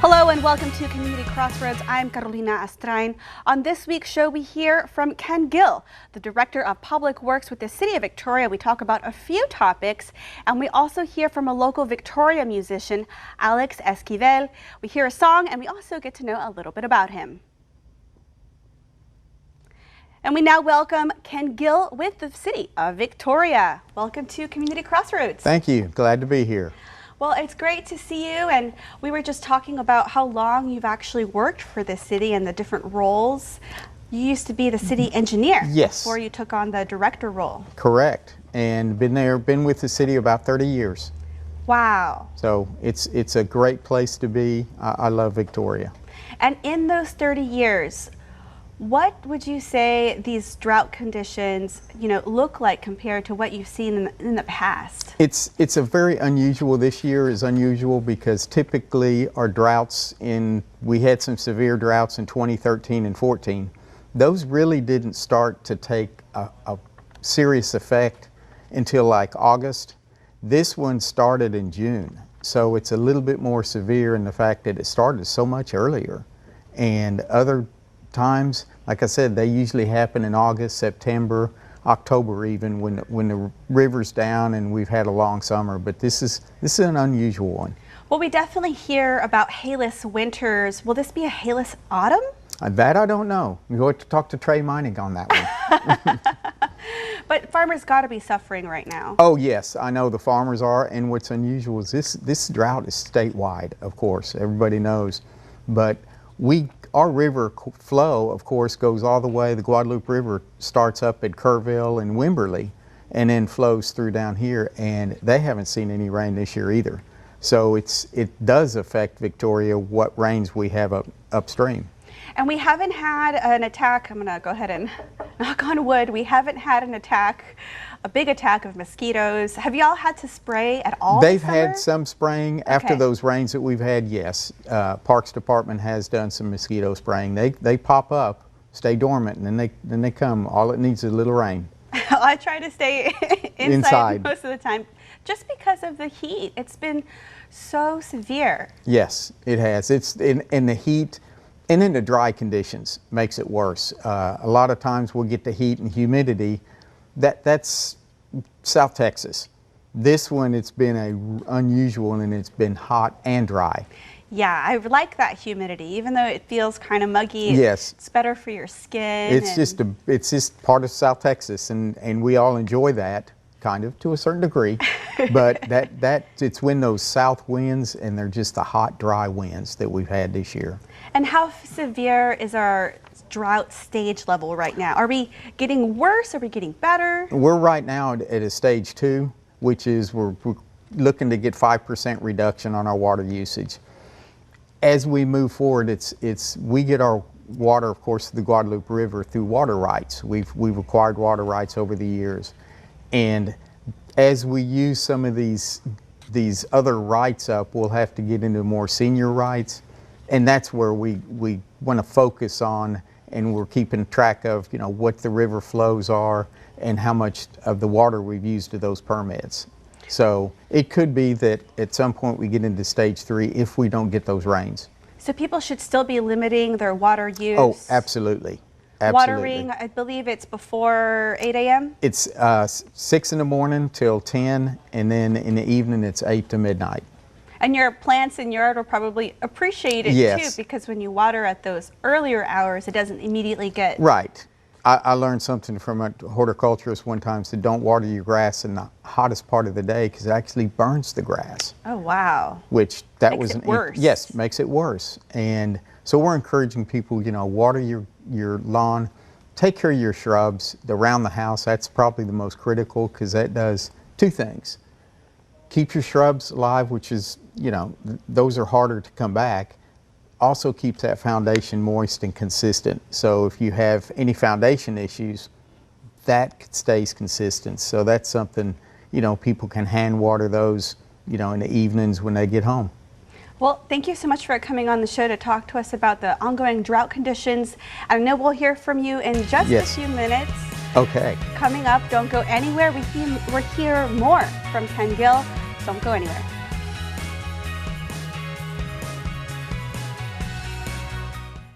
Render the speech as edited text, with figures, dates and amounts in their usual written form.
Hello and welcome to Community Crossroads. I'm Carolina Astrain. On this week's show, we hear from Ken Gill, the Director of Public Works with the City of Victoria. We talk about a few topics, and we also hear from a local Victoria musician, Alex Esquivel. We hear a song, and we also get to know a little bit about him. And we now welcome Ken Gill with the City of Victoria. Welcome to Community Crossroads. Thank you. Glad to be here. Well, it's great to see you, and we were just talking about how long you've actually worked for the city and the different roles. You used to be the city engineer. Yes. Before you took on the director role. Correct. And been with the city about 30 years. Wow. So it's a great place to be. I love Victoria. And in those 30 years, what would you say these drought conditions, look like compared to what you've seen in the past? It's a very unusual. This year is unusual because typically our droughts we had some severe droughts in 2013 and 14. Those really didn't start to take a serious effect until like August. This one started in June. So it's a little bit more severe in the fact that it started so much earlier. And other times, like I said, they usually happen in August, September, October even, when the river's down and we've had a long summer. But this is an unusual one. Well, we definitely hear about hailless winters. Will this be a hailless autumn? That I don't know. You'll have to talk to Trey Mining on that one. But farmers got to be suffering right now. Oh yes, I know the farmers are. And what's unusual is this drought is statewide, of course. Everybody knows, but our river flow, of course, goes all the way. The Guadalupe River starts up at Kerrville and Wimberley and then flows through down here, and they haven't seen any rain this year either. So it does affect Victoria what rains we have upstream. And we haven't had an attack, I'm going to go ahead and knock on wood, we haven't had a big attack of mosquitoes. Have y'all had to spray at all? They've had some spraying after Okay. those rains that we've had, yes. Parks Department has done some mosquito spraying. They pop up, stay dormant, and then they come. All it needs is a little rain. I try to stay inside most of the time just because of the heat. It's been so severe. Yes, it has. It's in the heat and in the dry conditions makes it worse. A lot of times we'll get the heat and humidity. That's South Texas. This one, it's been unusual, and it's been hot and dry. Yeah, I like that humidity, even though it feels kind of muggy. Yes, it's better for your skin. it's just part of South Texas, and we all enjoy that kind of to a certain degree. But it's when those south winds, and they're just the hot, dry winds that we've had this year. And how severe is our drought stage level right now? Are we getting worse? Are we getting better? We're right now at a stage 2, which is we're looking to get 5% reduction on our water usage. As we move forward, we get our water, of course, to the Guadalupe River through water rights. We've acquired water rights over the years, and as we use some of these other rights up, we'll have to get into more senior rights, and that's where we want to focus on. And we're keeping track of, what the river flows are and how much of the water we've used to those permits. So it could be that at some point we get into stage 3 if we don't get those rains. So people should still be limiting their water use? Oh, absolutely. Absolutely. Watering, I believe it's before 8 a.m.? It's 6 in the morning till 10, and then in the evening it's 8 to midnight. And your plants in your yard will probably appreciate it Yes. too, because when you water at those earlier hours, it doesn't immediately get... Right. I learned something from a horticulturist one time, said don't water your grass in the hottest part of the day because it actually burns the grass. Oh, wow. Which that makes was it worse. Yes, makes it worse. And so we're encouraging people, water your lawn, take care of your shrubs around the house. That's probably the most critical because that does 2 things. Keep your shrubs alive, which is, those are harder to come back. Also keeps that foundation moist and consistent. So if you have any foundation issues, that stays consistent. So that's something, people can hand water those, in the evenings when they get home. Well, thank you so much for coming on the show to talk to us about the ongoing drought conditions. I know we'll hear from you in just a few minutes. Okay. Coming up, don't go anywhere. We'll hear more from Ken Gill. Don't go anywhere.